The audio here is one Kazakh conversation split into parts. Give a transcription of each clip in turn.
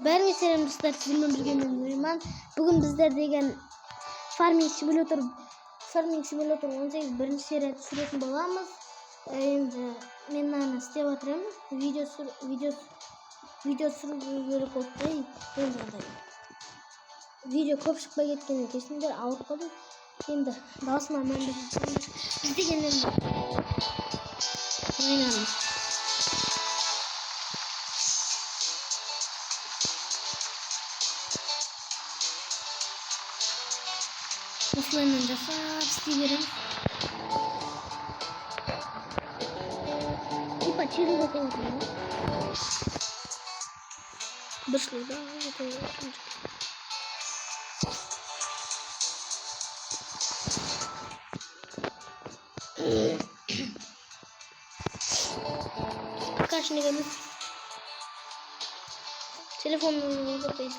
Бәріңе сәлем достар, сіздермен бірге мен Нұриман. Бүгін біздер деген Farming Simulator 18 бірінші серия түсіретін боламыз. Енді мен мынаны істеп отырмын. Видео түсіру керек болды. Видео көп шықпай кеткенін кешіңдер, ауырып қалдым. Енді даусыма мән берейін. Біз деген енді ойнамыз. Осылайынан жасап істей береміз. Типа чиру қойып отырмын. Дұрыслыда кашнигамыз. Телефонын қойып.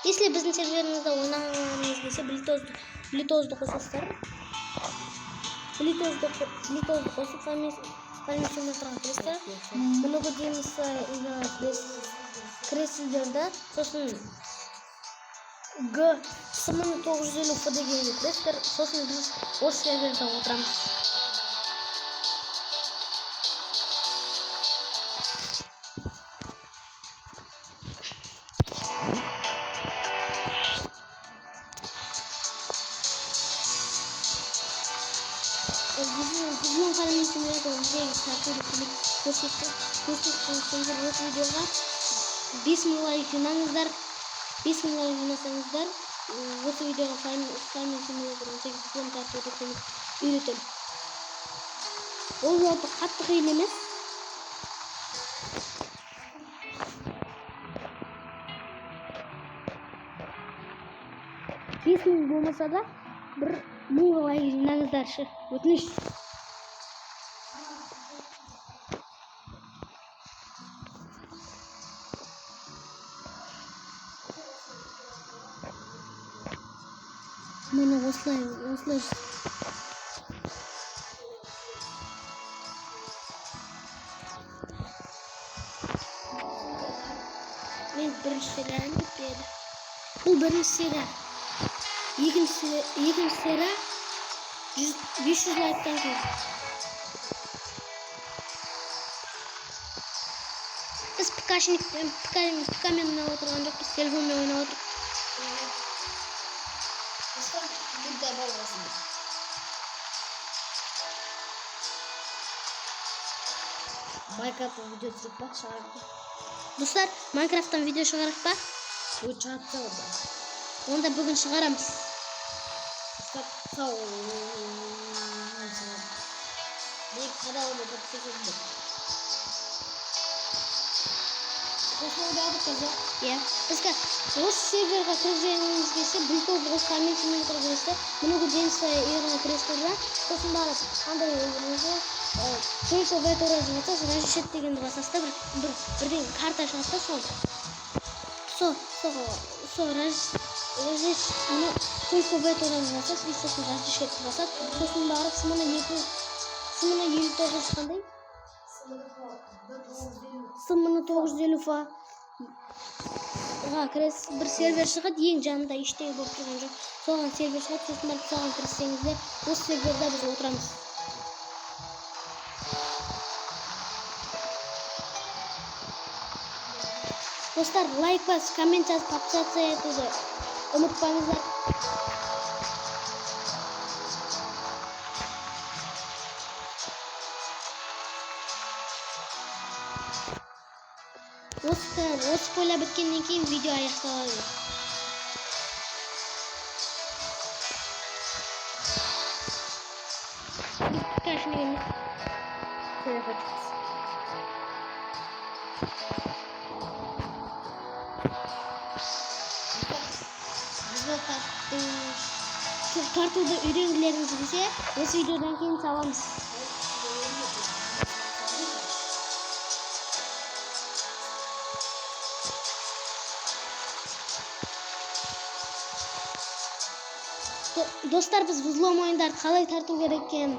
Если біздің серверімізде ойнағаныңыз келсе, Блитозды қосасыздар. Блитозды қосып Farming Simulatorға кіресіздер. Много дейміз кіресіздерді. Сосын G 950 F дегенге кіресіздер. Сосын біз осы серверде отырамыз. Bizim Farming Simulator'un көрсеткен осы видеоға 5000 лайк жинаңыздар. 5000 лайк жинасаңыздар, осы видеоға Farming Simulator'un тартуды үйретемін. Ол жалпы қатты қиын емес. Болмаса да бір 1000 лайк жинаңыздаршы, өтініш. Мені осылай. Мен бірінші серияны бітіреді. Бұл бірінші серия. Екінші серия 500 лайктан кейін. Біз пикамен отырған жоқпыз, телефонмен ойнап отырмыз. Майнкрафттан видео түсіріп бақ шығарып. Достар, Майнкрафттан видео шығарып ба? Бұл шығатса орда. Онда бүгін шығарамыз. Бізге осы серверға кіргеніңіз келсе, Блитозды осы Farming Simulatorға кіресіздер. Много дейміз еріне кіресіздер. Сосын барып, андай өзіңізде только в эту разметасы разрешет дегенді басасыздар. Бірден карта шығасыздар сол. Только в эту разметасы сосын разрешет басады. Сосын барып сымына 59 қандай? Сымына 950 фа. Кіресіз, бір сервер шығады, ең жанында ештеңе болып тұрған жоқ. Соған сервер шығады, сосын барып соған кірсеңіздер, осы серверде біз отырамыз. Достар, лайк бас, коммент жазып, подписаться етуді ұмытпаңыздар. Осы поля біткеннен кейін видео аяқталады. Кашнигамыз. Тартуды үйренгілеріңіз келсе, осы видеодан кейін саламыз. Достар, біз взлом ойындарды қалай тарту кереккен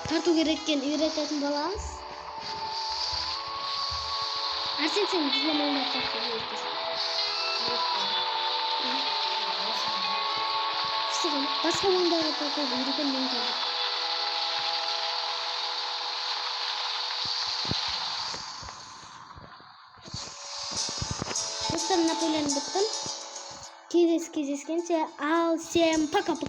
үйрететін боламыз. Арсен, сен взлом ойындарды тарту кереккен. басқа ойындарға тартып үйреген мен қазір. Достар, Наполеон біттім. Кездескенше, ал всем пока-пока.